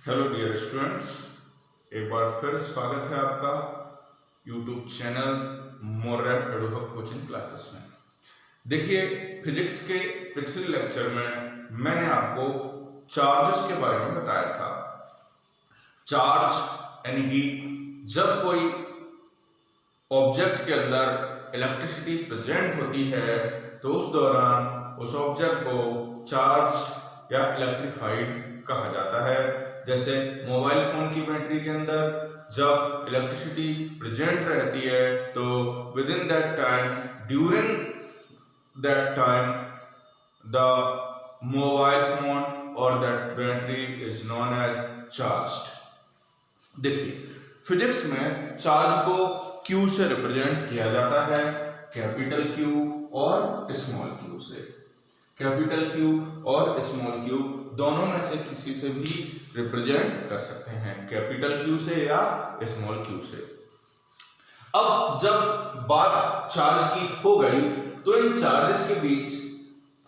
Hello dear students, एक बार फिर स्वागत है आपका यूट्यूब चैनल मोरर एडुहब कोचिंग क्लासेस में। देखिए, फिजिक्स के पिछले लेक्चर में मैंने आपको चार्जेस के बारे में बताया था। चार्ज यानी कि जब कोई ऑब्जेक्ट के अंदर इलेक्ट्रिसिटी प्रेजेंट होती है तो उस दौरान उस ऑब्जेक्ट को चार्ज या इलेक्ट्रीफाइड कहा जाता है। जैसे मोबाइल फोन की बैटरी के अंदर जब इलेक्ट्रिसिटी प्रेजेंट रहती है तो within that time, during that time, the mobile phone और that battery is known as charged. देखिए, फिजिक्स में चार्ज को Q से रिप्रेजेंट किया जाता है, कैपिटल Q और स्मॉल q से। कैपिटल Q और स्मॉल q दोनों में से किसी से भी रिप्रेजेंट कर सकते हैं, कैपिटल Q से या स्मॉल q से। अब जब बात चार्ज की हो गई तो इन चार्जेस के बीच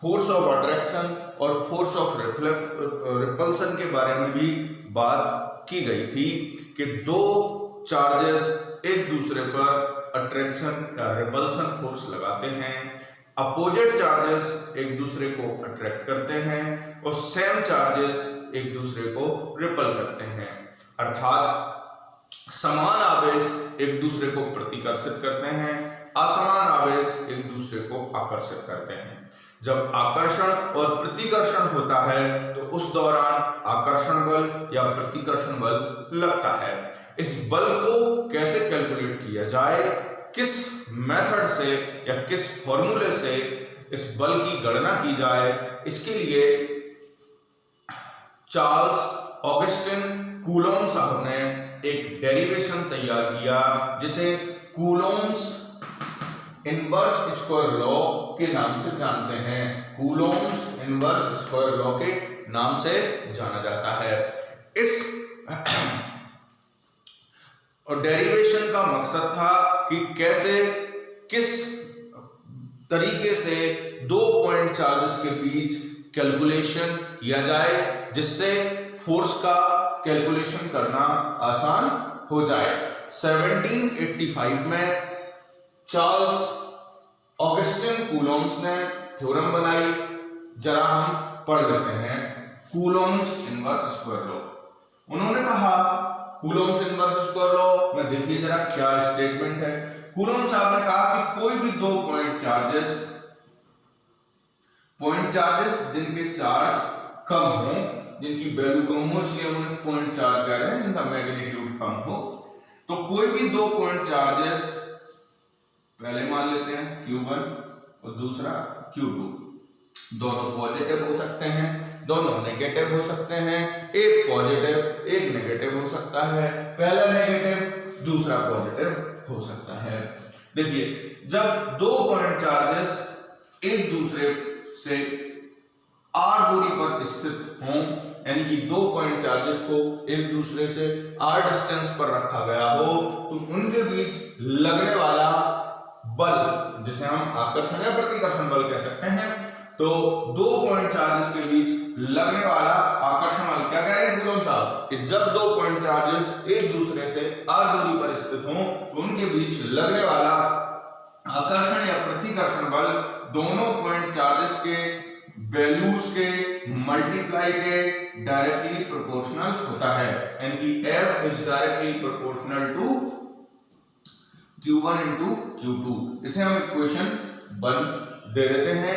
फोर्स ऑफ अट्रैक्शन और फोर्स ऑफ रिपल्सन के बारे में भी बात की गई थी कि दो चार्जेस एक दूसरे पर अट्रैक्शन या रिपल्सन फोर्स लगाते हैं। अपोजिट चार्जेस एक दूसरे को अट्रैक्ट करते हैं और सेम चार्जेस एक दूसरे को रिपल करते हैं, अर्थात समान आवेश एक दूसरे को प्रतिकर्षित करते हैं, असमान आवेश एक दूसरे को आकर्षित करते हैं। जब आकर्षण और प्रतिकर्षण होता है तो उस दौरान आकर्षण बल या प्रतिकर्षण बल लगता है। इस बल को कैसे कैलकुलेट किया जाए, किस मेथड से या किस फॉर्मूले से इस बल की गणना की जाए, इसके लिए चार्ल्स ऑगस्टिन कूलॉम साहब ने एक डेरिवेशन तैयार किया जिसे कूलॉम्स इनवर्स स्क्वायर लॉ के नाम से जानते हैं। कूलॉम्स इनवर्स स्क्वायर लॉ के नाम से जाना जाता है। इस और डेरिवेशन का मकसद था कि कैसे किस तरीके से दो पॉइंट चार्जेस के बीच कैलकुलेशन किया जाए जिससे फोर्स का कैलकुलेशन करना आसान हो जाए। 1785 में चार्ल्स ऑगस्टिन कूलॉम्स ने थ्योरम बनाई। जरा हम पढ़ लेते हैं कूलॉम्स इनवर्स स्क्वायर लॉ। उन्होंने कहा कूलॉम्स इनवर्स स्क्वायर लॉ में देखिए जरा क्या स्टेटमेंट है। कूलॉम साहब ने कहा कि कोई भी दो पॉइंट चार्जेस जिनके चार्ज कम हो, जिनकी वैल्यू कम हो, इसलिए हम उन्हें पॉइंट चार्ज कह रहे हैं, जिनका मैग्नीट्यूड कम हो, तो कोई भी दो पॉइंट चार्जेस पहले मान लेते हैं Q1 और दूसरा Q2, दोनों पॉजिटिव हो सकते हैं, दोनों नेगेटिव हो सकते हैं, एक पॉजिटिव एक नेगेटिव हो सकता है, पहला नेगेटिव दूसरा पॉजिटिव हो सकता है। देखिए, जब दो पॉइंट चार्जेस एक दूसरे से r दूरी पर स्थित हों, यानी कि दो पॉइंट चार्जेस को एक दूसरे से r डिस्टेंस पर रखा गया हो, तो उनके बीच लगने वाला बल, जिसे हम आकर्षण या प्रतिकर्षण बल कह सकते हैं, तो दो पॉइंट चार्जेस के बीच लगने वाला आकर्षण बल क्या कह रहे हैं कूलॉम साहब कि जब दो पॉइंट चार्जेस एक दूसरे से r दूरी पर स्थित हों तो उनके बीच लगने वाला आकर्षण या प्रतिकर्षण बल दोनों पॉइंट चार्जेस के वैल्यूज के मल्टीप्लाई के डायरेक्टली प्रोपोर्शनल होता है, यानी कि F इज directly proportional to Q1 into Q2। इसे हम इक्वेशन 1 दे देते हैं।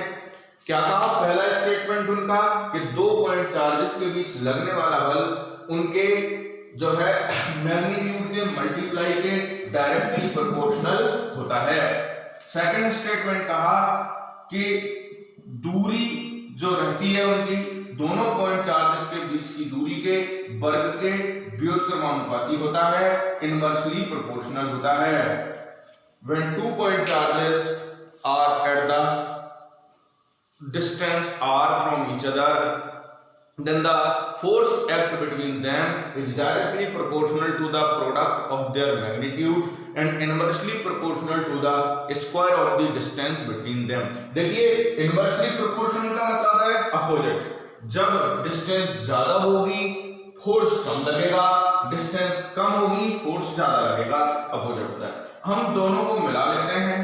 क्या कहा पहला स्टेटमेंट उनका कि दो पॉइंट चार्जेस के बीच लगने वाला बल उनके जो है मैग्नीट्यूड के मल्टीप्लाई के डायरेक्टली प्रोपोर्शनल होता है। सेकंड स्टेटमेंट कहा कि दूरी जो रहती है उनकी दोनों पॉइंट चार्जेस के बीच की दूरी के वर्ग के व्युत्क्रमानुपाती होता है, इनवर्सली प्रोपोर्शनल होता है। When two point charges are at the distance r from each other, then the force act between them is directly proportional to the product of their magnitude and inversely proportional to the square of the distance between them। देखिए, inversely proportional का मतलब है opposite. जब distance ज्यादा होगी force कम लगेगा, distance कम होगी, force ज्यादा लगेगा, अपोजिट होता है। हम दोनों को मिला लेते हैं।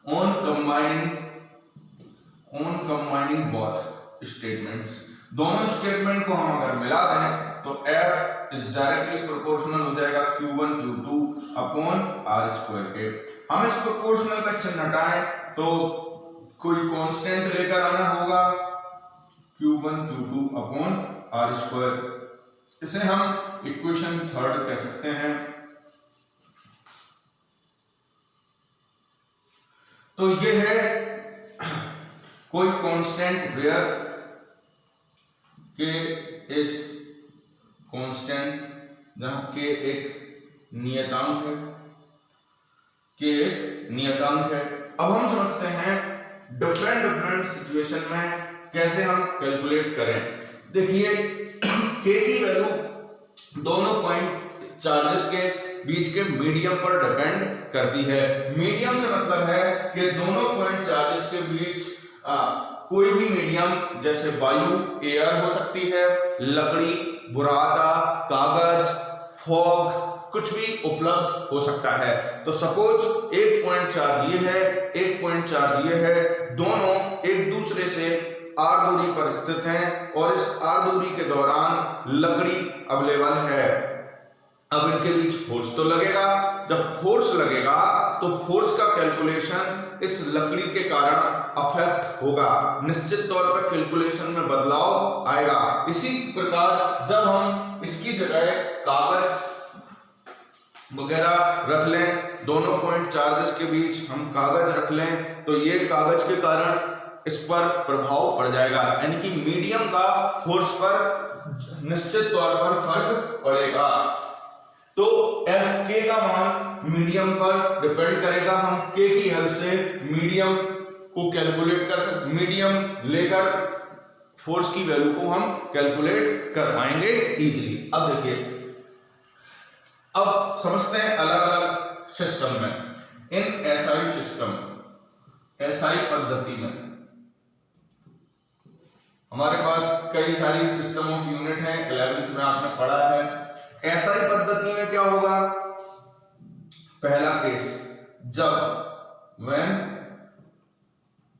ऑन कंबाइनिंग बोथ स्टेटमेंट्स, दोनों स्टेटमेंट को हम अगर मिला दें तो F इज डायरेक्टली प्रोपोर्शनल हो जाएगा Q1 Q2 upon R square के। हम इस प्रोपोर्शनल का चिन्ह हटाएं तो कोई कांस्टेंट लेकर आना होगा, Q1 Q2 upon R square. इसे हम इक्वेशन थर्ड कह सकते हैं। तो ये है कोई कांस्टेंट वेयर के एक कांस्टेंट, जहां के एक नियतांक है, के एक नियतांक है। अब हम समझते हैं डिफरेंट सिचुएशन में कैसे हम कैलकुलेट करें। देखिए के की वैल्यू दोनों पॉइंट चार्जेस के बीच के मीडियम पर डिपेंड करती है। मीडियम से मतलब है कि दोनों पॉइंट चार्जेस के बीच कोई भी मीडियम, जैसे वायु एयर हो सकती है, लकड़ी, बुरादा, कागज, फॉग, कुछ भी उपलब्ध हो सकता है। तो सपोज एक पॉइंट चार्ज ये है, एक पॉइंट चार्ज ये है, दोनों एक दूसरे से r दूरी पर स्थित हैं और इस r दूरी के दौरान लकड़ी अवेलेबल है। अब इनके बीच फोर्स तो लगेगा। जब फोर्स लगेगा तो फोर्स का कैलकुलेशन इस लकड़ी के कारण अफेक्ट होगा, निश्चित तौर पर कैलकुलेशन में बदलाव आएगा। इसी प्रकार जब हम इसकी जगह कागज वगैरह रख लें, दोनों पॉइंट चार्जेस के बीच हम कागज रख लें, तो ये कागज के कारण इस पर प्रभाव पड़ जाएगा, यानी कि मीडियम का फोर्स पर निश्चित तौर पर फर्क पड़ेगा। तो F के का मान मीडियम पर डिपेंड करेगा। हम के की हेल्प से मीडियम को कैलकुलेट कर सकते, मीडियम लेकर फोर्स की वैल्यू को हम कैलकुलेट कर पाएंगे इजीली। अब देखिए, अब समझते हैं अलग अलग सिस्टम में। इन SI सिस्टम, SI पद्धति में हमारे पास कई सारी सिस्टम ऑफ यूनिट हैं, 11th में आपने पढ़ा है। SI पद्धति में क्या होगा? पहला केस, जब व्हेन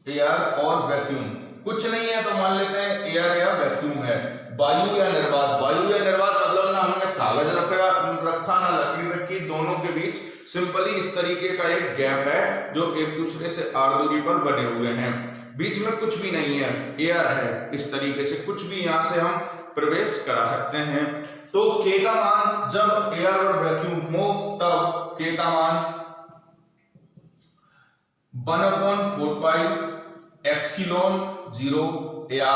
एयर और वैक्यूम, कुछ नहीं है तो मान लेते हैं एयर या वैक्यूम है, वायु या निर्वात। वायु या निर्वात मतलब ना हमने कागज रखा ना लकड़ी रखी, दोनों के बीच सिंपली इस तरीके का एक गैप है जो एक दूसरे से r दूरी पर बने हुए हैं, बीच में कुछ भी नहीं है, एयर है। इस तरीके से कुछ भी यहां से हम प्रवेश करा सकते हैं। तो k का मान जब एयर और वैक्यूम हो तब k का मान 1/4 एप्सिलॉन 0 या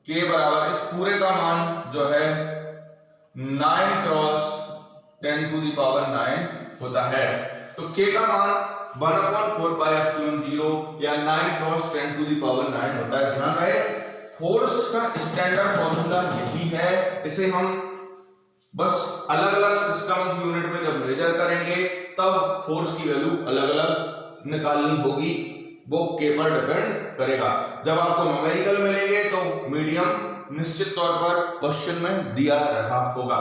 k बराबर, इस पूरे का मान जो है 9 क्रॉस 10⁹ होता है। तो k का मान 1/4 एप्सिलॉन 0 या 9 क्रॉस 10⁹ होता है। ध्यान रहे, फोर्स का स्टैंडर्ड फॉर्मूला यही है। इसे हम बस अलग अलग सिस्टम ऑफ यूनिट में जब मेजर करेंगे तब फोर्स की वैल्यू अलग अलग निकालनी होगी, वो के पर डिपेंड करेगा। जब आपको न्यूमेरिकल मिलेंगे तो मीडियम निश्चित तौर पर क्वेश्चन में दिया रहा होगा।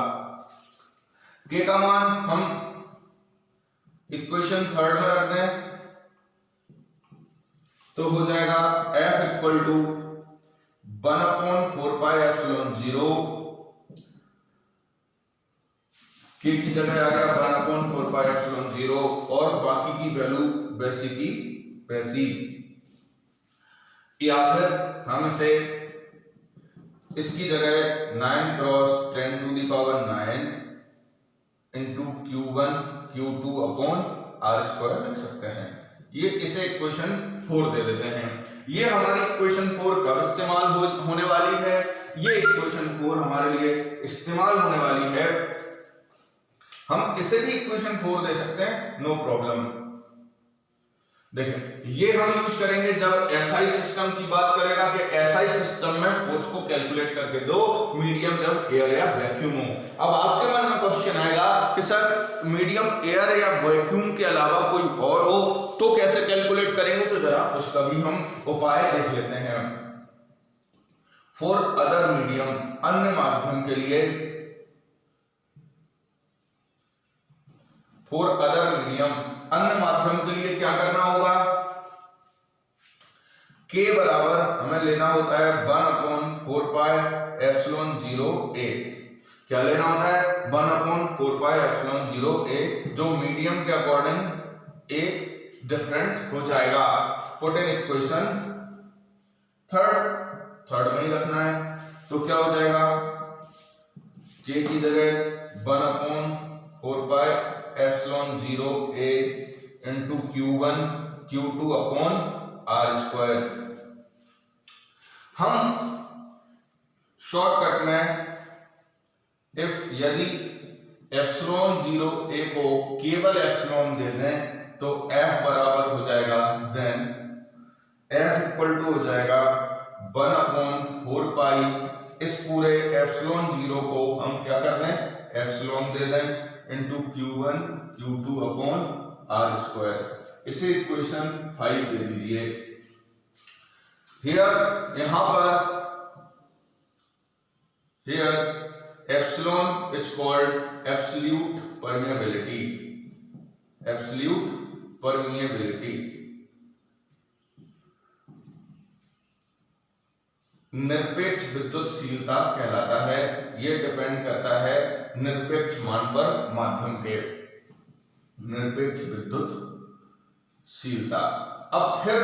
के का मान हम इक्वेशन थर्ड में रख दें तो हो जाएगा F इक्वल टू 1/4 एप्सिलॉन 0, के की जगह आ गया 1/4 एप्सिलॉन 0 और बाकी की वैल्यू वैसी की वैसी, या फिर हम इसे इसकी जगह 9 cross 10⁹ into Q1 Q2 upon R square लिख सकते हैं। ये इसे इक्वेशन 4 दे देते हैं। ये हमारी इक्वेशन 4 कब इस्तेमाल होने वाली है? ये इक्वेशन 4 हमारे लिए इस्तेमाल होने वाली है, हम इसे भी इक्वेशन 4 दे सकते हैं, नो प्रॉब्लम। देखें, ये हम यूज करेंगे जब SI सिस्टम की बात करेगा कि SI सिस्टम में फोर्स को कैलकुलेट करके दो, मीडियम जब एयर या वैक्यूम हो। अब आपके मन में क्वेश्चन आएगा कि सर मीडियम एयर या वैक्यूम के अलावा कोई और हो तो कैसे कैलकुलेट करेंगे? तो जरा उसका भी हम उपाय देख लेते हैं। फॉर अदर मीडियम, अन्य माध्यम के लिए, फॉर अदर मीडियम, अन्य माध्यम के लिए क्या करना होगा, k बराबर हमें लेना होता है 1/4πε0a। क्या लेना होता है, 1/4πε0a, जो मीडियम के अकॉर्डिंग a डिफरेंट हो जाएगा। पुट इन इक्वेशन थर्ड में ही रखना है, तो क्या हो जाएगा, k की जगह 1/4πε0a into q1 q2 upon r²। हम शॉर्टकट में यदि ε0a को केवल एप्सिलॉन दे दें तो f बराबर हो जाएगा, देन f इक्वल टू हो जाएगा 1/4π, इस पूरे ε0 को हम क्या कर दें, एप्सिलॉन दे दें into q1 q2 upon r²। इसे इक्वेशन 5 दे दीजिए। यहां पर epsilon is called absolute permeability, absolute permeability. निरपेक्ष विद्युतशीलता कहलाता है, यह डिपेंड करता है निरपेक्ष मान पर माध्यम के, निरपेक्ष विद्युतशीलता। अब फिर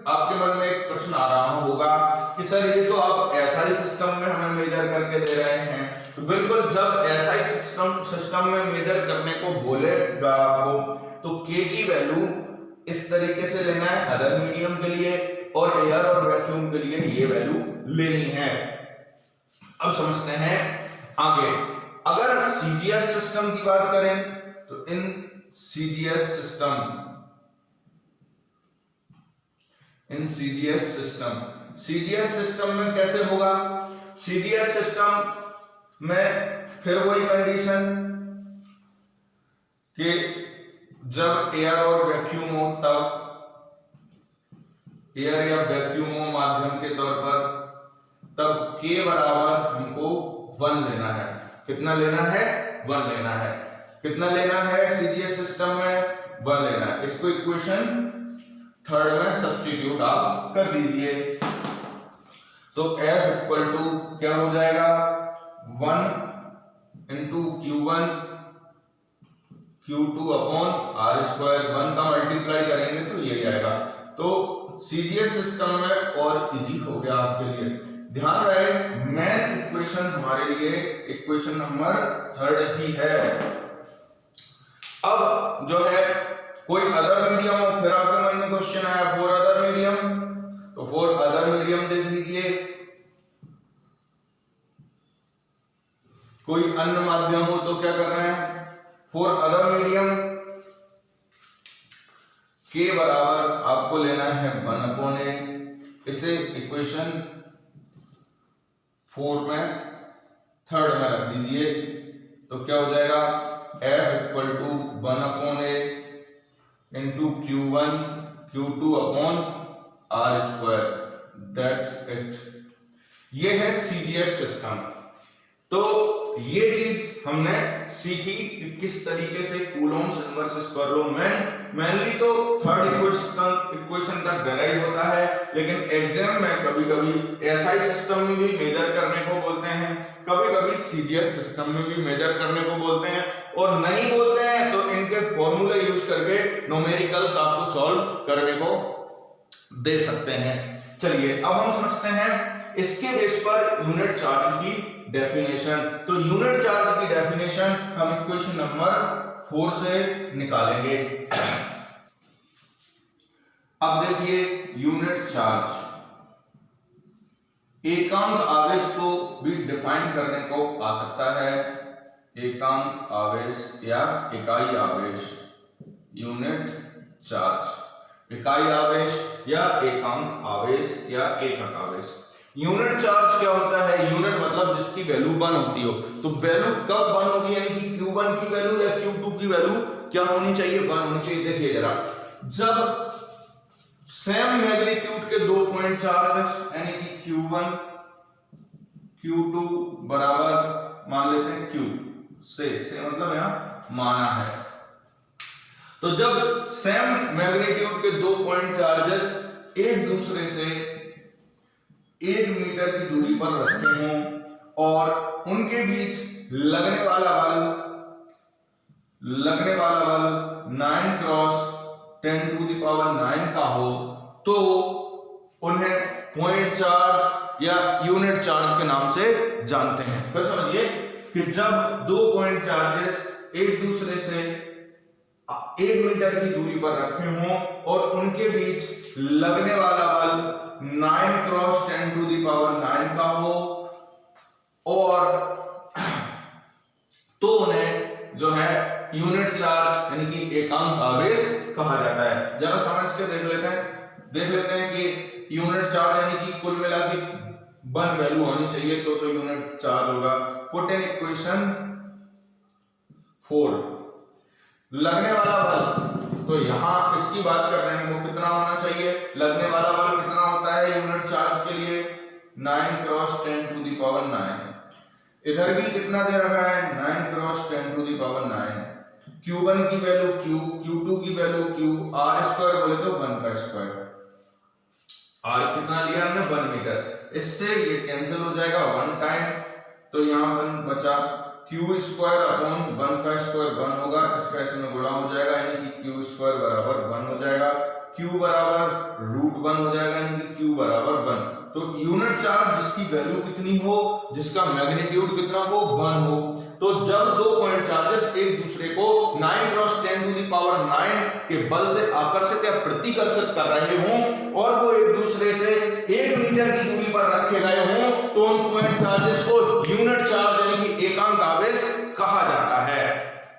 आपके मन में एक प्रश्न आ रहा होगा कि सर ये तो आप एसआई सिस्टम में हमें मेजर करके दे रहे हैं, तो बिल्कुल जब एसआई सिस्टम में मेजर करने को बोलेगा आपको तो k की वैल्यू इस तरीके से लेना है अदर मीडियम के लिए, और एयर और वैक्यूम के लिए ये वैल्यू लेनी है। अब समझते हैं आगे। अगर सीजीएस सिस्टम की बात करें तो इन सीजीएस सिस्टम में कैसे होगा, सीजीएस सिस्टम में फिर वही कंडीशन कि जब एयर और वैक्यूम हो, तब एयर या वैक्यूम हो माध्यम के तौर पर, तब k बराबर हमको 1 लेना है। कितना लेना है, 1 लेना है। कितना लेना है सीजीएस सिस्टम में, 1 लेना है। इसको इक्वेशन थर्ड में सब्स्टिट्यूट आप कर दीजिए, तो F इक्वल टू क्या हो जाएगा, 1 into q1 q2 upon r²। 1 का मल्टीप्लाई करेंगे तो यही आएगा। तो सीजीएस सिस्टम में और इजी हो गया आपके लिए। ध्यान रहे मेन इक्वेशन हमारे लिए इक्वेशन नंबर 3 ही है। अब जो है कोई अदर मीडियम हो, फिर आपके मन में क्वेश्चन आया फॉर अदर मीडियम, तो फॉर अदर मीडियम देख लीजिए। कोई अन्य माध्यम हो तो क्या करना है, फॉर अदर मीडियम k बराबर आपको लेना है 1/a। इसे इक्वेशन 4 में थर्ड में रख दीजिए, तो क्या हो जाएगा, F equal to 1/a into q1 q2 upon r²। That's it. ये है सीजीएस सिस्टम। तो ये चीज हमने सीखी कि किस तरीके से Coulomb's inverse square law mainly तो थर्ड इक्वेशन तक डेराइव होता है, लेकिन एग्जाम में कभी कभी एसआई सिस्टम में भी मेजर करने को बोलते हैं, कभी कभी सीजीएस सिस्टम में भी मेजर करने को बोलते हैं, और नहीं बोलते हैं तो इनके फॉर्मूले यूज करके न्यूमेरिकल्स आपको सॉल्व करने को दे सकते हैं। चलिए अब हम समझते हैं इसके बेस पर यूनिट चार्ज की डेफिनेशन। तो यूनिट चार्ज की डेफिनेशन हम इक्वेशन नंबर 4 से निकालेंगे। अब देखिए यूनिट चार्ज, एकांक आवेश को भी डिफाइन करने को आ सकता है, एकांक आवेश या इकाई आवेश, यूनिट चार्ज, इकाई आवेश या एकांक आवेश या एकक आवेश। यूनिट चार्ज क्या होता है, यूनिट मतलब जिसकी वैल्यू 1 होती हो, तो वैल्यू कब 1 होगी, यानी कि Q1 की वैल्यू या Q2 की वैल्यू क्या होनी चाहिए, 1 होनी चाहिए। देखिए जरा, जब सेम मैग्नीट्यूड के 2 पॉइंट चार्जेस यानी कि Q1 Q2 बराबर मान लेते हैं Q से मतलब यहां माना है। तो जब सेम मैग्नीट्यूड के दो पॉइंट चार्जेस एक दूसरे से 1 मीटर की दूरी पर रखे हों और उनके बीच लगने वाला बल 9 क्रॉस 10⁹ का हो, तो उन्हें पॉइंट चार्ज या यूनिट चार्ज के नाम से जानते हैं। फिर समझिए कि जब दो पॉइंट चार्जेस एक दूसरे से 1 मीटर की दूरी पर रखे हों और उनके बीच लगने वाला बल 9 क्रॉस 10⁹ का हो, और तो उन्हें जो है यूनिट चार्ज यानी कि एकांक आवेश कहा जाता है। जरा समझ के देख लेते हैं कि यूनिट चार्ज यानी कि कुल मिला के 1 वैल्यू होनी चाहिए तो यूनिट चार्ज होगा। Put in equation 4। लगने वाला बल, तो यहां इसकी बात कर रहे हैं, वो कितना होना चाहिए? लगने वाला बल कितना होता है यूनिट चार्ज के लिए? 9 क्रॉस 10⁹। इधर भी कितना दे रखा है? 9 क्रॉस 10⁹। Q1 की वैल्यू Q, Q2 की वैल्यू Q, R स्क्वायर बोले तो 1 का स्क्वायर। R कितना लिया हमने? 1 मीटर। इससे ये कैंसिल हो जाएगा 1 टाइम, तो यहाँ 1 बचा। Q स्क्वायर अपॉन 1 का स्क्वायर 1 होगा, इसका इसमें गुणा हो जाएगा यानी कि Q स्क्वायर बराबर 1 हो जाएगा। Q बराबर √1 हो जाएगा यानी कि Q बराबर 1। तो यूनिट चार्ज जिसकी वैल्यू कितनी हो, जिसका मैग्नीट्यूड कितना हो? 1 हो। तो जब दो पॉइंट चार्जेस एक दूसरे को 9 क्रॉस 10⁹ के बल से आकर्षित या प्रतिकर्षित कर रहे हों और वो एक दूसरे से 1 मीटर की दूरी पर रखे गए हों, तो उन पॉइंट चार्जेस